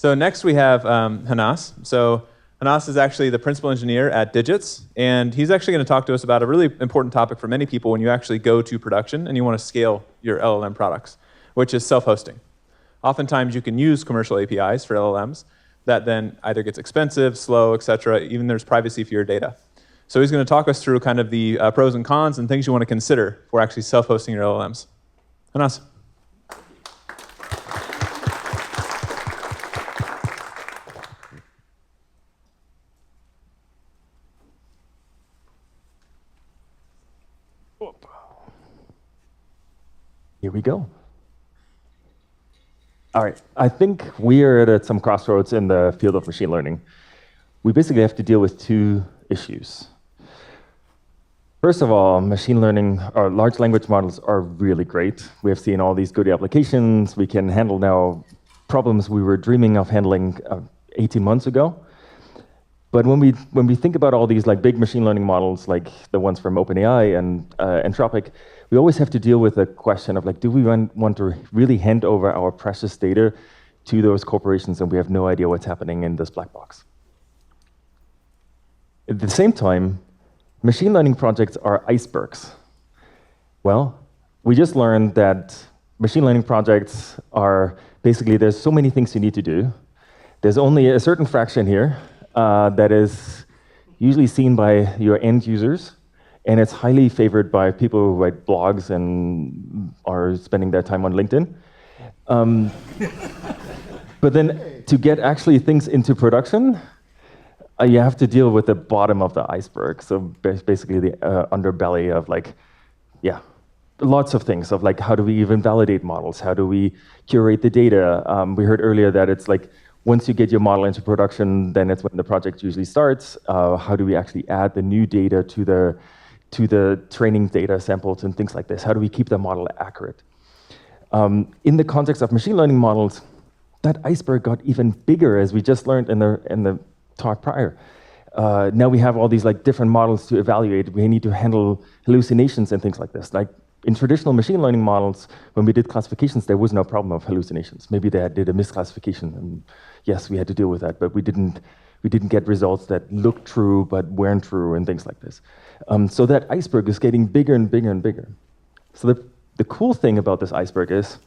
So next we have Hanas. So Hanas is actually the principal engineer at Digits, and he's actually going to talk to us about a really important topic for many people when you actually go to production and you want to scale your LLM products, which is self-hosting. Oftentimes you can use commercial APIs for LLMs that then either gets expensive, slow, etc. Even there's privacy for your data. So he's going to talk us through kind of the pros and cons and things you want to consider for actually self-hosting your LLMs. Hanas. Here we go. All right, I think we are at some crossroads in the field of machine learning. We basically have to deal with two issues. First of all, machine learning or large language models are really great. We have seen all these good applications. We can handle now problems we were dreaming of handling 18 months ago. But when we think about all these like big machine learning models, like the ones from OpenAI and Anthropic, we always have to deal with the question of like, do we want to really hand over our precious data to those corporations and we have no idea what's happening in this black box? At the same time, machine learning projects are icebergs. Well, we just learned that machine learning projects are basically, there's so many things you need to do. There's only a certain fraction here that is usually seen by your end users, and it's highly favored by people who write blogs and are spending their time on LinkedIn. But then to get actually things into production, you have to deal with the bottom of the iceberg. So basically the underbelly of like, yeah, lots of things of like, how do we even validate models? How do we curate the data? We heard earlier that it's like, once you get your model into production, then it's when the project usually starts. How do we actually add the new data to the training data samples and things like this? How do we keep the model accurate? In the context of machine learning models, that iceberg got even bigger, as we just learned in the talk prior. Now we have all these like different models to evaluate. We need to handle hallucinations and things like this. Like in traditional machine learning models, when we did classifications, there was no problem of hallucinations. Maybe they did a misclassification, and yes, we had to deal with that, but we didn't get results that looked true but weren't true and things like this. So that iceberg is getting bigger and bigger and bigger. So the cool thing about this iceberg is,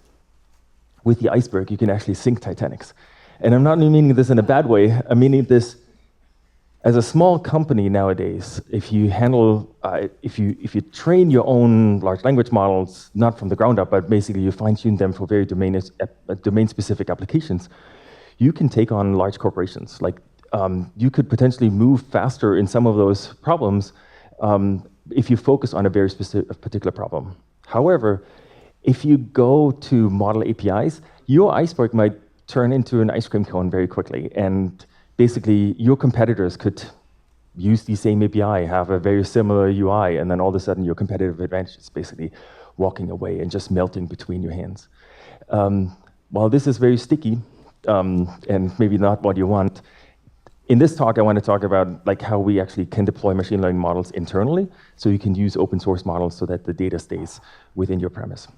with the iceberg, you can actually sink Titanics. And I'm not meaning this in a bad way. I'm meaning this as a small company nowadays. If you handle, if you train your own large language models, not from the ground up, but basically you fine-tune them for very domain-specific applications, you can take on large corporations. Like you could potentially move faster in some of those problems if you focus on a very specific, particular problem. However, if you go to model APIs, your iceberg might turn into an ice cream cone very quickly. And basically, your competitors could use the same API, have a very similar UI, and then all of a sudden your competitive advantage is basically walking away and just melting between your hands. While this is very sticky, and maybe not what you want, in this talk, I want to talk about like how we actually can deploy machine learning models internally, so you can use open source models so that the data stays within your premise.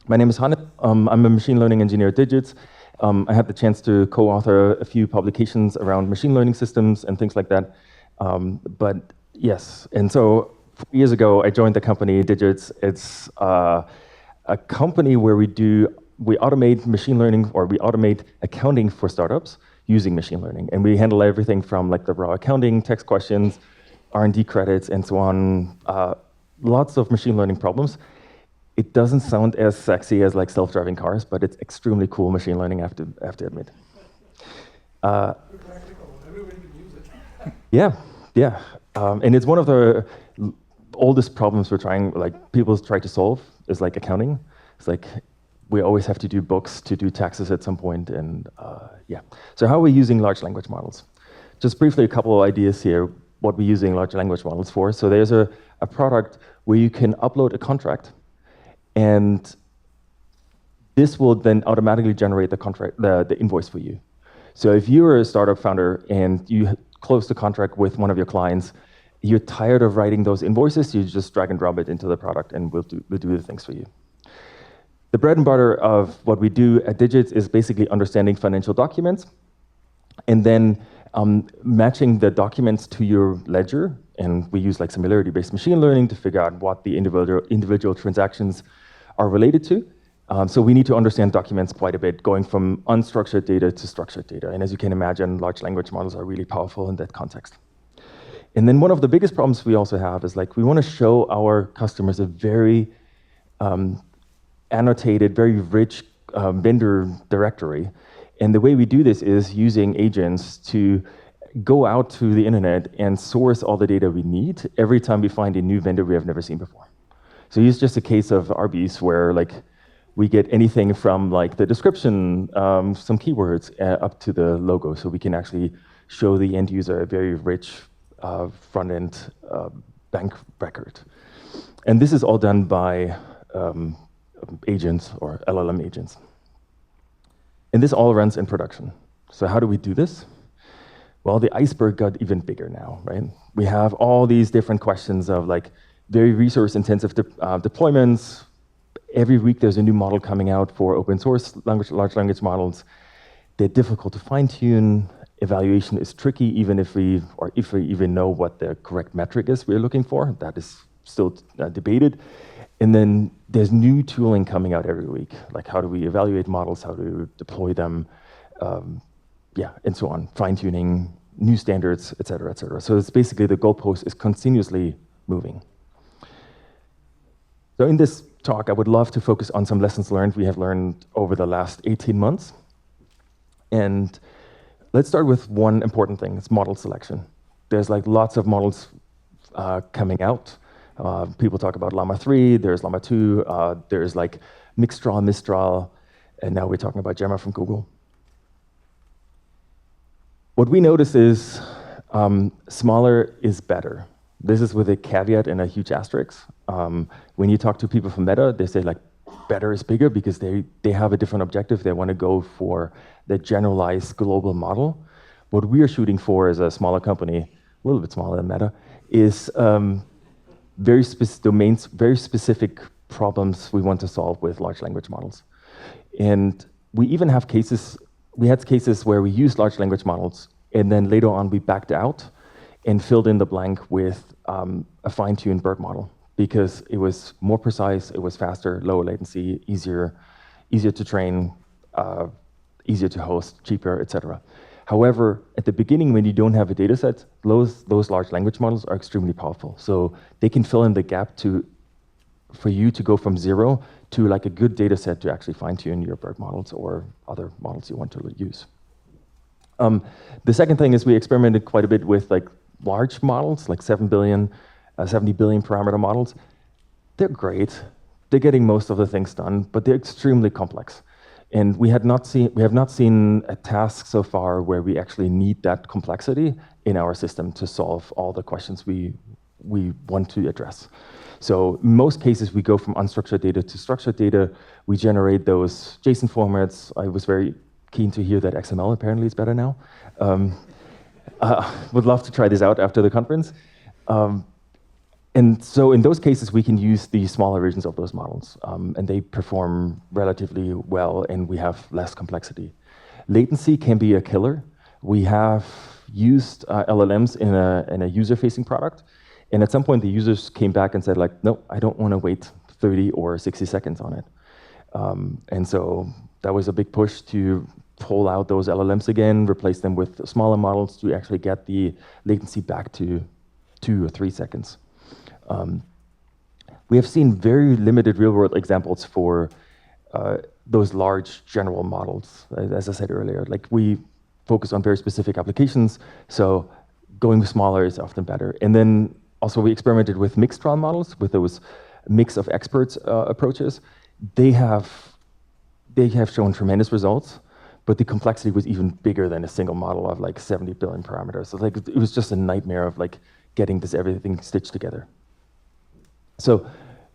My name is Hannes. I'm a machine learning engineer at Digits. I had the chance to co-author a few publications around machine learning systems and things like that. But yes, and so 4 years ago, I joined the company Digits. It's a company where we automate machine learning, or we automate accounting for startups using machine learning. And we handle everything from like the raw accounting, text questions, R&D credits, and so on. Lots of machine learning problems. It doesn't sound as sexy as like self-driving cars, but it's extremely cool machine learning, I have to admit. Practical. Everybody can use it. Yeah. And it's one of the oldest problems people try to solve is like accounting. It's like we always have to do books to do taxes at some point, and yeah. So how are we using large language models? Just briefly, a couple of ideas here, what we're using large language models for. So there's a product where you can upload a contract, and this will then automatically generate the invoice for you. So if you're a startup founder and you close the contract with one of your clients, you're tired of writing those invoices, you just drag and drop it into the product and we'll do the things for you. The bread and butter of what we do at Digits is basically understanding financial documents and then matching the documents to your ledger. And we use like similarity-based machine learning to figure out what the individual transactions are related to. So we need to understand documents quite a bit, going from unstructured data to structured data. And as you can imagine, large language models are really powerful in that context. And then one of the biggest problems we also have is like we want to show our customers a very annotated, very rich vendor directory. And the way we do this is using agents to go out to the internet and source all the data we need every time we find a new vendor we have never seen before. So it's just a case of Arby's where like we get anything from like the description, some keywords, up to the logo. So we can actually show the end user a very rich front-end bank record. And this is all done by agents or LLM agents. And this all runs in production. So how do we do this? Well, the iceberg got even bigger now, right? We have all these different questions of like very resource-intensive deployments. Every week there's a new model coming out for open source large language models. They're difficult to fine-tune. Evaluation is tricky, even if we even know what the correct metric is we're looking for. That is still debated. And then there's new tooling coming out every week, like how do we evaluate models, how do we deploy them, and so on, fine-tuning, new standards, et cetera, et cetera. So it's basically the goalpost is continuously moving. So in this talk, I would love to focus on some lessons learned we have learned over the last 18 months. And let's start with one important thing, it's model selection. There's like lots of models coming out. People talk about Llama 3, there's Llama 2, there's like Mixtral, and now we're talking about Gemma from Google. What we notice is smaller is better. This is with a caveat and a huge asterisk. When you talk to people from Meta, they say like better is bigger because they have a different objective. They want to go for the generalized global model. What we are shooting for as a smaller company, a little bit smaller than Meta, is very specific problems we want to solve with large language models. And we even have cases, we had cases where we used large language models and then later on we backed out and filled in the blank with a fine-tuned BERT model because it was more precise, it was faster, lower latency, easier to train, easier to host, cheaper, etc. However, at the beginning, when you don't have a data set, those large language models are extremely powerful. So they can fill in the gap for you to go from 0 to like a good data set to actually fine-tune your BERT models or other models you want to use. The second thing is we experimented quite a bit with like large models, like 70 billion parameter models. They're great. They're getting most of the things done, but they're extremely complex. And we have not seen a task so far where we actually need that complexity in our system to solve all the questions we want to address. So in most cases, we go from unstructured data to structured data. We generate those JSON formats. I was very keen to hear that XML apparently is better now. Would love to try this out after the conference. And so in those cases, we can use the smaller versions of those models, and they perform relatively well, and we have less complexity. Latency can be a killer. We have used LLMs in a user-facing product, and at some point, the users came back and said, like, no, I don't want to wait 30 or 60 seconds on it. And so that was a big push to pull out those LLMs again, replace them with smaller models to actually get the latency back to 2 or 3 seconds. We have seen very limited real-world examples for those large general models. As I said earlier, like we focus on very specific applications, so going smaller is often better. And then also we experimented with Mixtral models, with those mix of experts approaches. They have shown tremendous results, but the complexity was even bigger than a single model of like 70 billion parameters. So like it was just a nightmare of like getting everything stitched together. So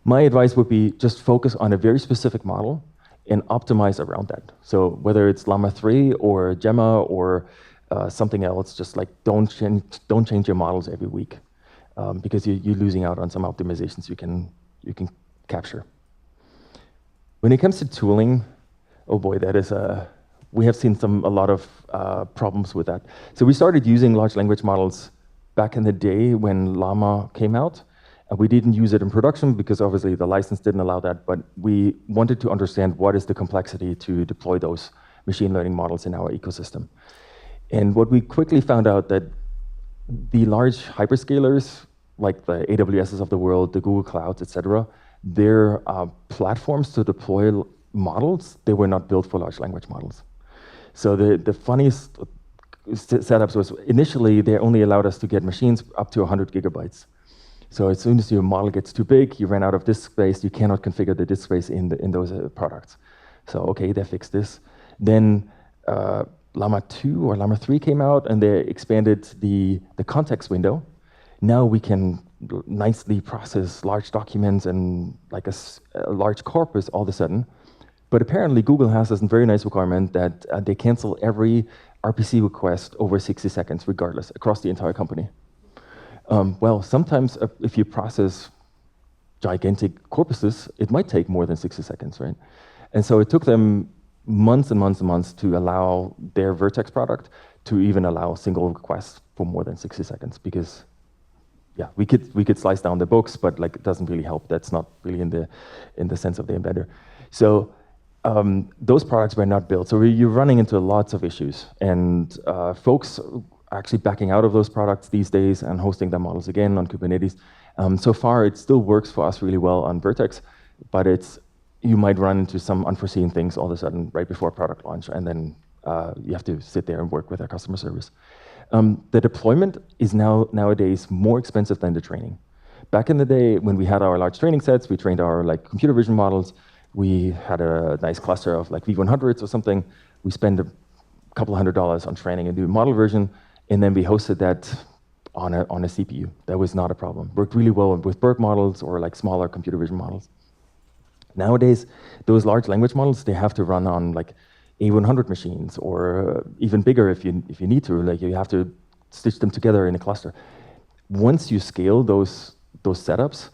my advice would be just focus on a very specific model and optimize around that. So whether it's Llama 3 or Gemma or something else, just like don't change your models every week because you're losing out on some optimizations you can capture. When it comes to tooling, oh boy, that is we have seen a lot of problems with that. So we started using large language models back in the day when Llama came out. We didn't use it in production because obviously the license didn't allow that, but we wanted to understand what is the complexity to deploy those machine learning models in our ecosystem. And what we quickly found out that the large hyperscalers, like the AWSs of the world, the Google Clouds, et cetera, their platforms to deploy models, they were not built for large language models. So the funniest setups was initially they only allowed us to get machines up to 100 gigabytes. So as soon as your model gets too big, you ran out of disk space, you cannot configure the disk space in those products. So okay, they fixed this. Then Llama 2 or Llama 3 came out and they expanded the context window. Now we can nicely process large documents and like a large corpus all of a sudden. But apparently Google has this very nice requirement that they cancel every RPC request over 60 seconds regardless across the entire company. Well, sometimes if you process gigantic corpuses, it might take more than 60 seconds, right? And so it took them months and months and months to allow their Vertex product to even allow single requests for more than 60 seconds because, yeah, we could slice down the books, but like it doesn't really help. That's not really in the sense of the embedder. So those products were not built. So you're running into lots of issues, and folks actually backing out of those products these days and hosting their models again on Kubernetes. So far, it still works for us really well on Vertex, but you might run into some unforeseen things all of a sudden right before product launch, and then you have to sit there and work with our customer service. The deployment is nowadays more expensive than the training. Back in the day, when we had our large training sets, we trained our computer vision models. We had a nice cluster of V100s or something. We spent a couple $100 on training a new model version, and then we hosted that on a CPU. That was not a problem. Worked really well with BERT models or smaller computer vision models. Nowadays, those large language models, they have to run on A100 machines, or even bigger if you need to. You have to stitch them together in a cluster. Once you scale those setups,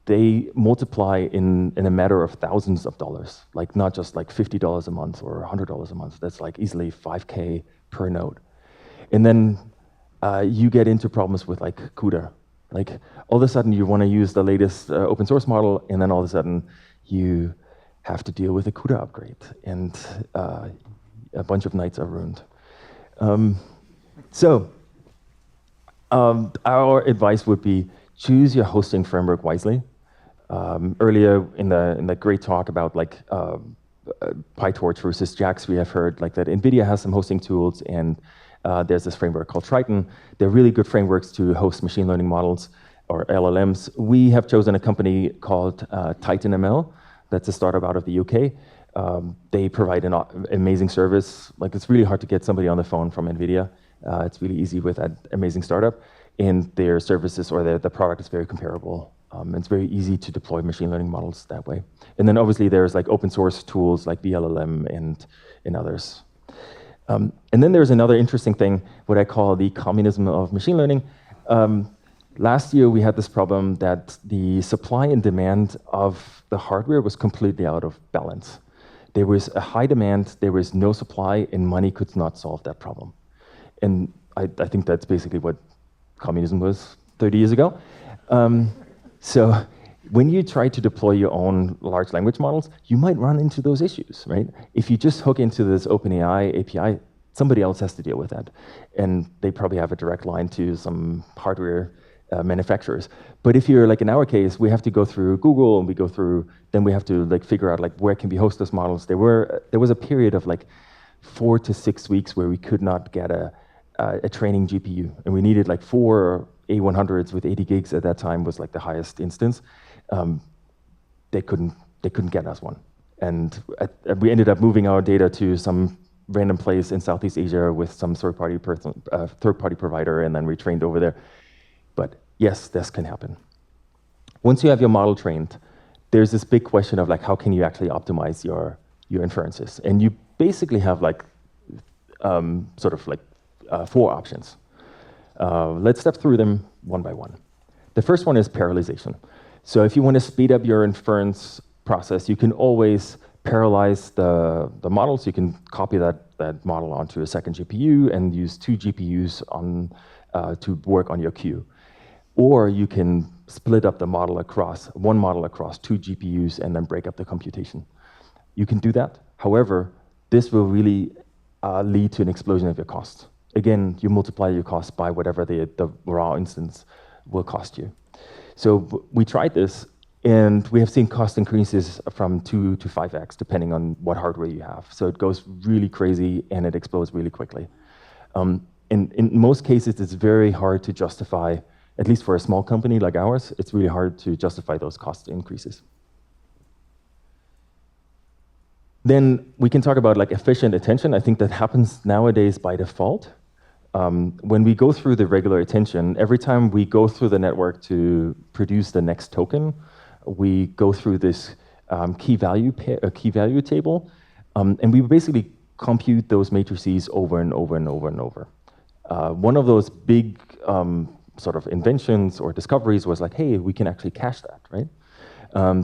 they multiply in a matter of thousands of dollars, not just $50 a month or $100 a month. That's easily $5K per node. And then you get into problems with CUDA. All of a sudden you want to use the latest open source model, and then all of a sudden you have to deal with a CUDA upgrade, and a bunch of nights are ruined. Our advice would be choose your hosting framework wisely. Earlier in the great talk about PyTorch versus JAX, we have heard that NVIDIA has some hosting tools, and there's this framework called Triton. They're really good frameworks to host machine learning models or LLMs. We have chosen a company called TitanML. That's a startup out of the UK. They provide an amazing service. It's really hard to get somebody on the phone from NVIDIA. It's really easy with that amazing startup. And their services or the product is very comparable. It's very easy to deploy machine learning models that way. And then obviously there's open source tools like VLLM and others. And then there's another interesting thing, what I call the communism of machine learning. Last year we had this problem that the supply and demand of the hardware was completely out of balance. There was a high demand, there was no supply, and money could not solve that problem. And I think that's basically what communism was 30 years ago. So when you try to deploy your own large language models, you might run into those issues, right? If you just hook into this OpenAI API, somebody else has to deal with that. And they probably have a direct line to some hardware manufacturers. But if you're in our case, we have to go through Google, and then we have to figure out where can we host those models. There was a period of 4 to 6 weeks where we could not get a training GPU, and we needed 4 A100s with 80 gigs at that time was the highest instance. They couldn't get us one, and we ended up moving our data to some random place in Southeast Asia with some third-party provider, and then we trained over there. But yes, this can happen. Once you have your model trained, there's this big question of how can you actually optimize your inferences, and you basically have 4 options. Let's step through them one by one. The first one is parallelization. So if you want to speed up your inference process, you can always parallelize the model, so you can copy that model onto a second GPU and use 2 GPUs to work on your queue. Or you can split up the model across, one model across 2 GPUs and then break up the computation. You can do that. However, this will really lead to an explosion of your costs. Again, you multiply your costs by whatever the raw instance will cost you. So we tried this, and we have seen cost increases from 2 to 5x, depending on what hardware you have. So it goes really crazy, and it explodes really quickly. In most cases, it's very hard to justify, at least for a small company like ours, it's really hard to justify those cost increases. Then we can talk about like efficient attention. I think that happens nowadays by default. When we go through the regular attention, every time we go through the network to produce the next token, we go through this key value table, and we basically compute those matrices over and over and over and over. One of those big sort of inventions or discoveries was like, hey, we can actually cache that, right?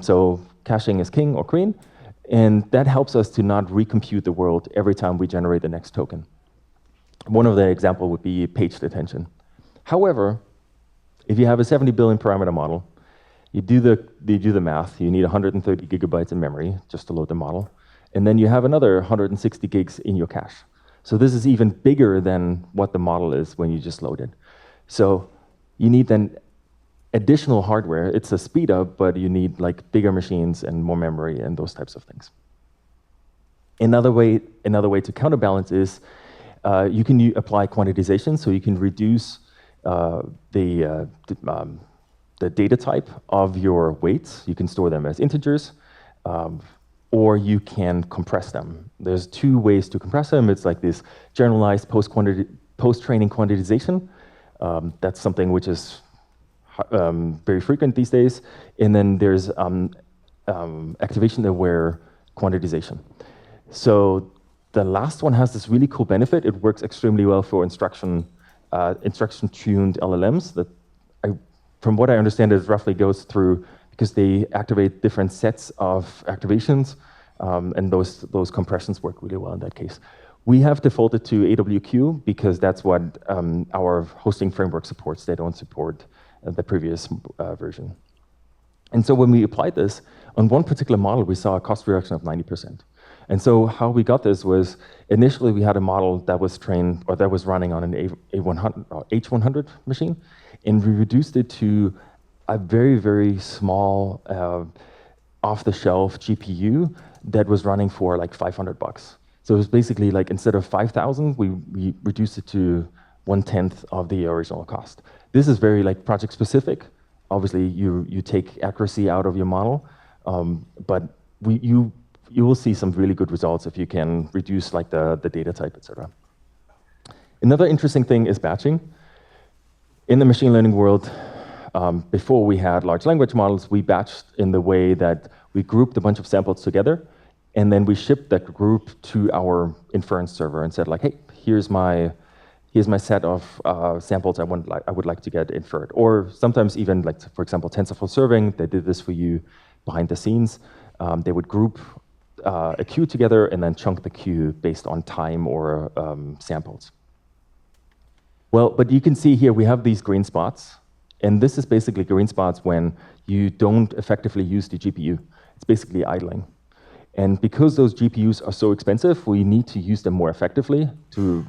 So caching is king or queen, and that helps us to not recompute the world every time we generate the next token. One of the example would be paged attention. However, if you have a 70 billion parameter model, you do the math, you need 130 gigabytes of memory just to load the model, and then you have another 160 gigs in your cache. So this is even bigger than what the model is when you just load it. So you need then additional hardware. It's a speed up, but you need like bigger machines and more memory and those types of things. Another way to counterbalance is you can apply quantization, so you can reduce the data type of your weights. You can store them as integers, or you can compress them. There's 2 ways to compress them. It's like this generalized post-training quantization. That's something which is very frequent these days. And then there's activation-aware quantization. So the last one has this really cool benefit. It works extremely well for instruction-tuned LLMs. That, from what I understand, it roughly goes through, because they activate different sets of activations, and those compressions work really well in that case. We have defaulted to AWQ because that's what our hosting framework supports. They don't support the previous version. And so when we applied this, on one particular model, we saw a cost reduction of 90%. And so how we got this was, initially we had a model that was trained, or that was running on an A100 or H100 machine, and we reduced it to a very, very small off-the-shelf GPU that was running for like $500. So it was basically like, instead of 5,000, we reduced it to 1/10 of the original cost. This is very like project specific. Obviously, you take accuracy out of your model, but you will see some really good results if you can reduce like the data type, etc. Another interesting thing is batching. In the machine learning world, before we had large language models, we batched in the way that we grouped a bunch of samples together, and then we shipped that group to our inference server and said like, hey, here's my set of samples I would like to get inferred. Or sometimes even like, for example, TensorFlow serving, they did this for you behind the scenes. They would group a queue together and then chunk the queue based on time or samples. Well, but you can see here we have these green spots, and this is basically green spots when you don't effectively use the GPU. It's basically idling. And because those GPUs are so expensive, we need to use them more effectively to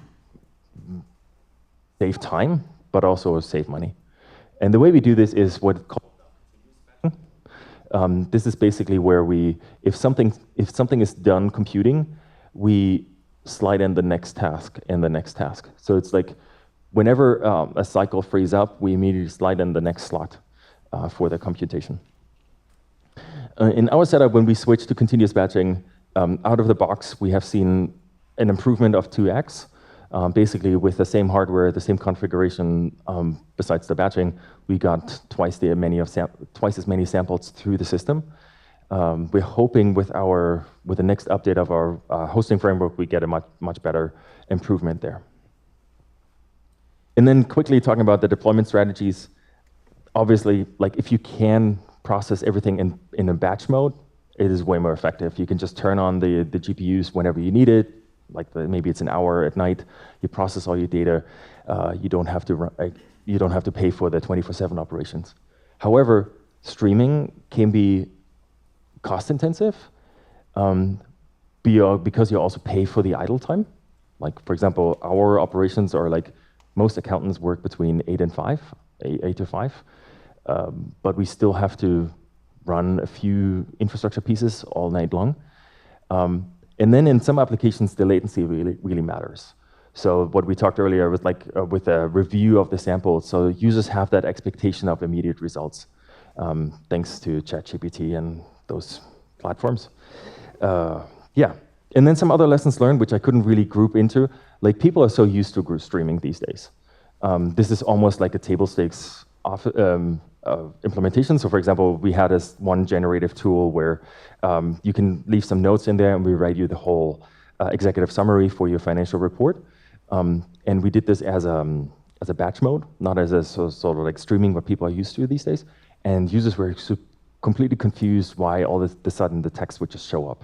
save time, but also save money. And the way we do this is what's called this is basically where if something is done computing, we slide in the next task and the next task. So it's like whenever a cycle frees up, we immediately slide in the next slot for the computation. In our setup, when we switch to continuous batching, out of the box, we have seen an improvement of 2x. Basically, with the same hardware, the same configuration, besides the batching, we got twice as many samples through the system. We're hoping with the next update of our hosting framework, we get a much better improvement there. And then quickly talking about the deployment strategies. Obviously, like if you can process everything in a batch mode, it is way more effective. You can just turn on the GPUs whenever you need it, like maybe it's an hour at night. You process all your data. You don't have to pay for the 24/7 operations. However, streaming can be cost intensive because you also pay for the idle time. Like for example, our operations are like most accountants work between 8 to 5, but we still have to run a few infrastructure pieces all night long. And then in some applications, the latency really matters. So what we talked earlier was like with a review of the sample. So users have that expectation of immediate results, thanks to ChatGPT and those platforms. Yeah, and then some other lessons learned, which I couldn't really group into. Like people are so used to group streaming these days. This is almost like a table stakes implementation. So for example, we had this one generative tool where you can leave some notes in there and we write you the whole executive summary for your financial report. And we did this as a batch mode, not as a sort of like streaming what people are used to these days. And users were completely confused why all of a sudden the text would just show up.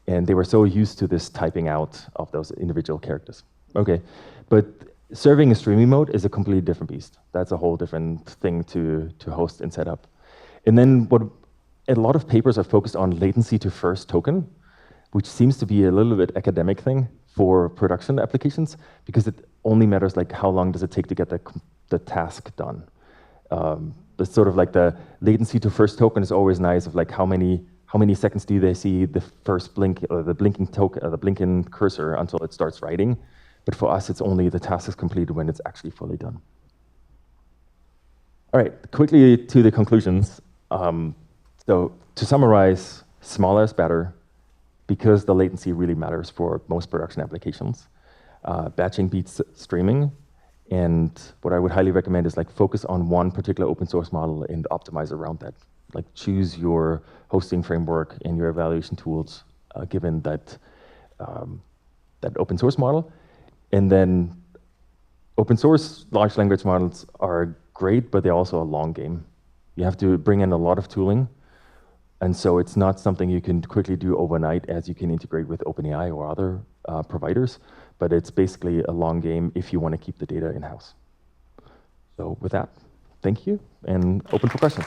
And they were so used to this typing out of those individual characters. Okay, but serving a streaming mode is a completely different beast. That's a whole different thing to host and set up. And then a lot of papers are focused on latency to first token, which seems to be a little bit academic thing for production applications, because it only matters like how long does it take to get the task done. But sort of like the latency to first token is always nice, of like how many seconds do they see the first blink, or the blinking token, the blinking cursor until it starts writing. But for us, it's only the task is completed when it's actually fully done. All right, quickly to the conclusions. So to summarize, smaller is better because the latency really matters for most production applications. Batching beats streaming. And what I would highly recommend is like focus on one particular open source model and optimize around that. Like choose your hosting framework and your evaluation tools given that open source model. And then open source large language models are great, but they're also a long game. You have to bring in a lot of tooling. And so it's not something you can quickly do overnight, as you can integrate with OpenAI or other providers. But it's basically a long game if you want to keep the data in-house. So with that, thank you, and open for questions.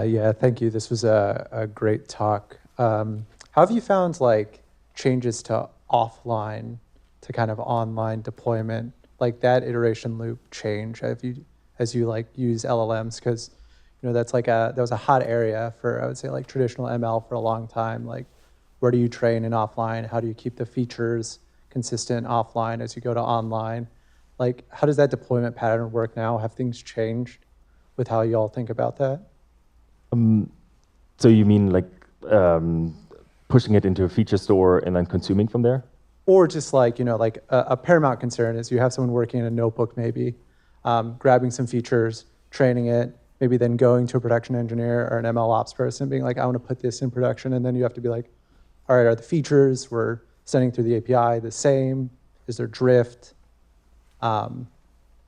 Yeah, thank you. This was a great talk. How have you found like changes to offline to kind of online deployment, like that iteration loop change as you like use LLMs? Because that's like that was a hot area for, I would say, like traditional ML for a long time. Like, where do you train in offline? How do you keep the features consistent offline as you go to online? Like, how does that deployment pattern work now? Have things changed with how you all think about that? So you mean like pushing it into a feature store and then consuming from there? Or just like, like a paramount concern is you have someone working in a notebook maybe, grabbing some features, training it, maybe then going to a production engineer or an ML ops person being like, I want to put this in production. And then you have to be like, all right, are the features we're sending through the API the same? Is there drift?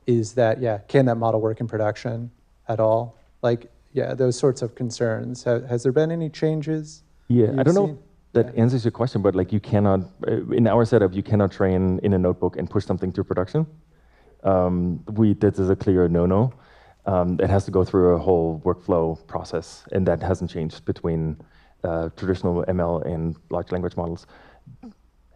Is that, can that model work in production at all? Like, those sorts of concerns. Has there been any changes? Yeah, I don't know if that answers your question, but like you cannot, in our setup, you cannot train in a notebook and push something to production. That is a clear no-no. It has to go through a whole workflow process, and that hasn't changed between traditional ML and large language models.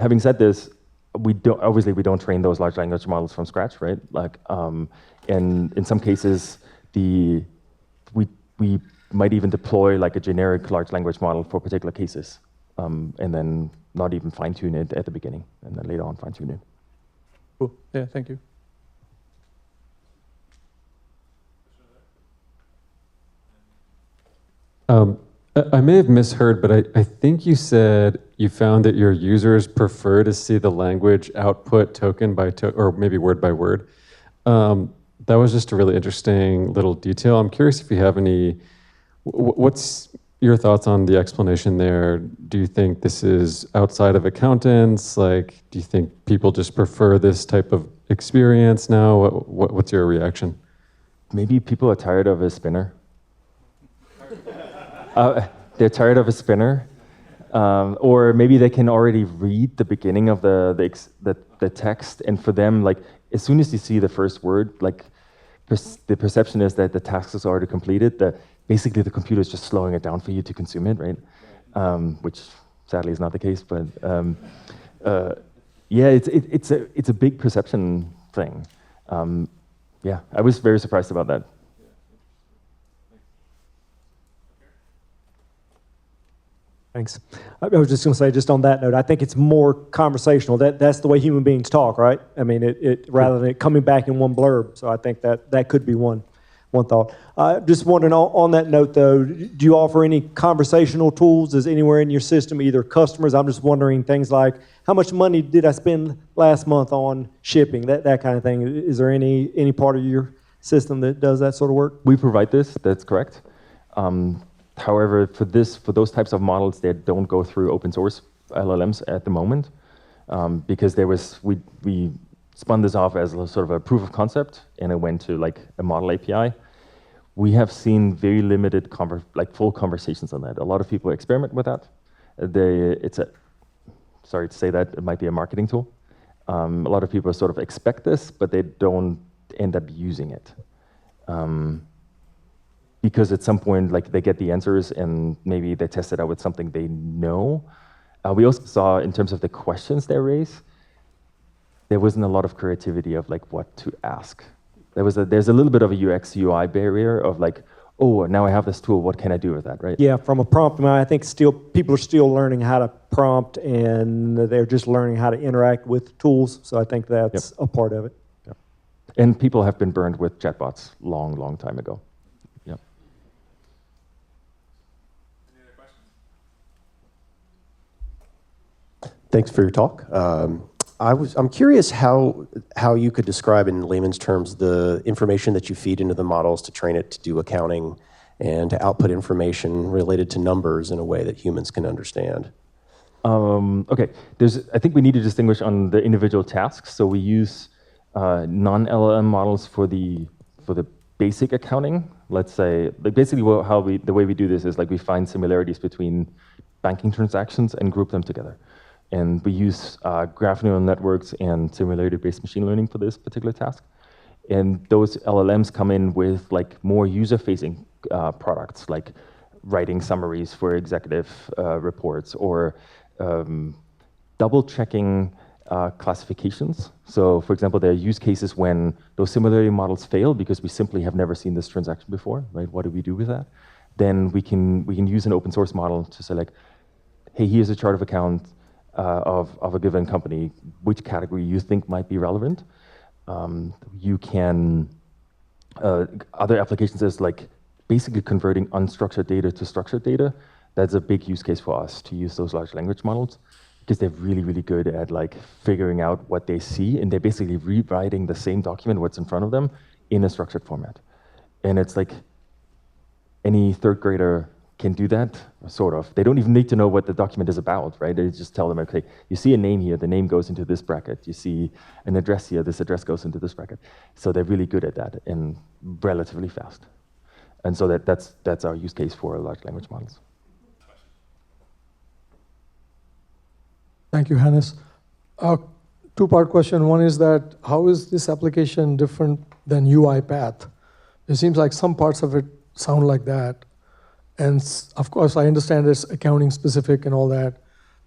Having said this, we don't train those large language models from scratch, right? Like, and in some cases, we might even deploy like a generic large language model for particular cases, and then not even fine tune it at the beginning, and then later on fine tune it. Cool. Yeah, thank you. I may have misheard, but I think you said you found that your users prefer to see the language output token by token, or maybe word by word. That was just a really interesting little detail. I'm curious if you have any, what's your thoughts on the explanation there. Do you think this is outside of accountants? Like, do you think people just prefer this type of experience now? What's your reaction? Maybe people are tired of a spinner. They're tired of a spinner. Or maybe they can already read the beginning of the text, and for them, like, as soon as you see the first word, like, the perception is that the task is already completed, that basically the computer is just slowing it down for you to consume it, right? Which sadly is not the case, but yeah, it's a big perception thing. Yeah, I was very surprised about that. Thanks. I was just going to say, just on that note, I think it's more conversational. That's the way human beings talk, right? I mean, it rather than it coming back in one blurb. So I think that could be one thought. Just wondering on that note, though, do you offer any conversational tools? Is anywhere in your system, either customers? I'm just wondering things like, how much money did I spend last month on shipping? That kind of thing. Is there any part of your system that does that sort of work? We provide this. That's correct. However, for those types of models, they don't go through open source LLMs at the moment, because we spun this off as a sort of a proof of concept, and it went to like a model API. We have seen very limited full conversations on that. A lot of people experiment with that. Sorry to say that, it might be a marketing tool. A lot of people sort of expect this, but they don't end up using it. Because at some point, like, they get the answers and maybe they test it out with something they know. We also saw, in terms of the questions they raise, there wasn't a lot of creativity of like what to ask. There's a little bit of a UX UI barrier of like, oh, now I have this tool, what can I do with that, right? Yeah, from a prompt, I think people are still learning how to prompt, and they're just learning how to interact with tools. So I think that's a part of it. Yep. And people have been burned with chatbots long time ago. Thanks for your talk. I'm curious how you could describe in layman's terms the information that you feed into the models to train it to do accounting and to output information related to numbers in a way that humans can understand. Okay, I think we need to distinguish on the individual tasks. So we use non-LLM models for the basic accounting. Let's say, like, basically the way we do this is like we find similarities between banking transactions and group them together. And we use graph neural networks and similarity-based machine learning for this particular task. And those LLMs come in with like more user-facing products, like writing summaries for executive reports, or double-checking classifications. So, for example, there are use cases when those similarity models fail because we simply have never seen this transaction before, right? What do we do with that? Then we can use an open source model to say like, hey, here's a chart of account of a given company, which category you think might be relevant. You can, other applications is like basically converting unstructured data to structured data. That's a big use case for us to use those large language models, because they're really good at like figuring out what they see, and they're basically rewriting the same document, what's in front of them, in a structured format. And it's like any third grader can do that, sort of. They don't even need to know what the document is about, right? They just tell them, okay, you see a name here, the name goes into this bracket. You see an address here, this address goes into this bracket. So they're really good at that and relatively fast. And so that's our use case for large language models. Thank you, Hannes. Two-part question. One is that how is this application different than UiPath? It seems like some parts of it sound like that. And of course, I understand it's accounting specific and all that.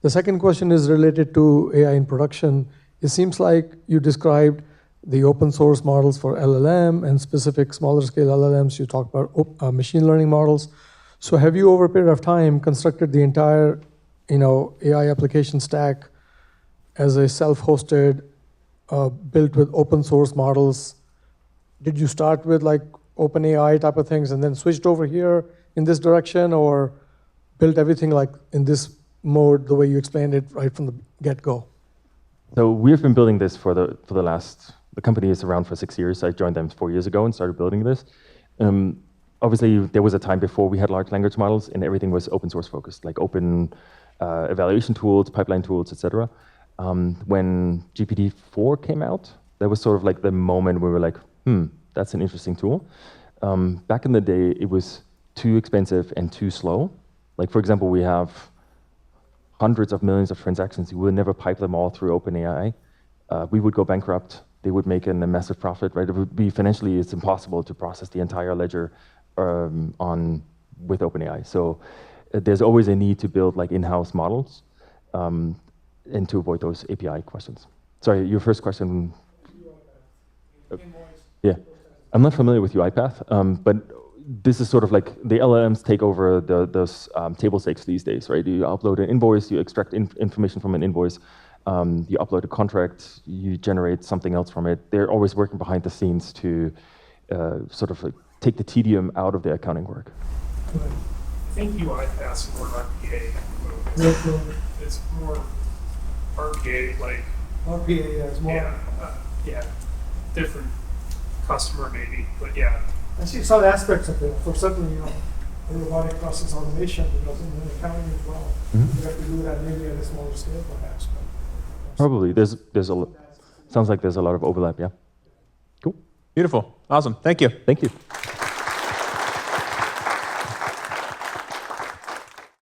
The second question is related to AI in production. It seems like you described the open source models for LLM and specific smaller scale LLMs. You talked about machine learning models. So have you, over a period of time, constructed the entire AI application stack as a self-hosted, built with open source models? Did you start with like OpenAI type of things and then switched over here in this direction, or built everything like in this mode, the way you explained it right from the get-go? So we've been building this for the the company is around for 6 years. I joined them 4 years ago and started building this. obviously, there was a time before we had large language models, and everything was open source focused, like open evaluation tools, pipeline tools, etc. When GPT-4 came out, that was sort of like the moment where we were like, that's an interesting tool. Back in the day, it was too expensive and too slow. Like, for example, we have hundreds of millions of transactions. You will never pipe them all through OpenAI. We would go bankrupt. They would make a massive profit, right? It would be financially, it's impossible to process the entire ledger with OpenAI. So there's always a need to build like in-house models and to avoid those API questions. Sorry, your first question. Yeah, I'm not familiar with UiPath, but this is sort of like the LLMs take over those table stakes these days, right? You upload an invoice, you extract information from an invoice, you upload a contract, you generate something else from it. They're always working behind the scenes to sort of like take the tedium out of the accounting work. I think UiPath's more RPA. It's more RPA, like RPA is more. yeah, different customer maybe, but yeah. I see some aspects of it. For example, robotic process automation, because in accounting as well, you have to do that maybe at a smaller scale, perhaps. But Probably. Sounds like there's a lot of overlap. Yeah. Cool. Beautiful. Awesome. Thank you. Thank you.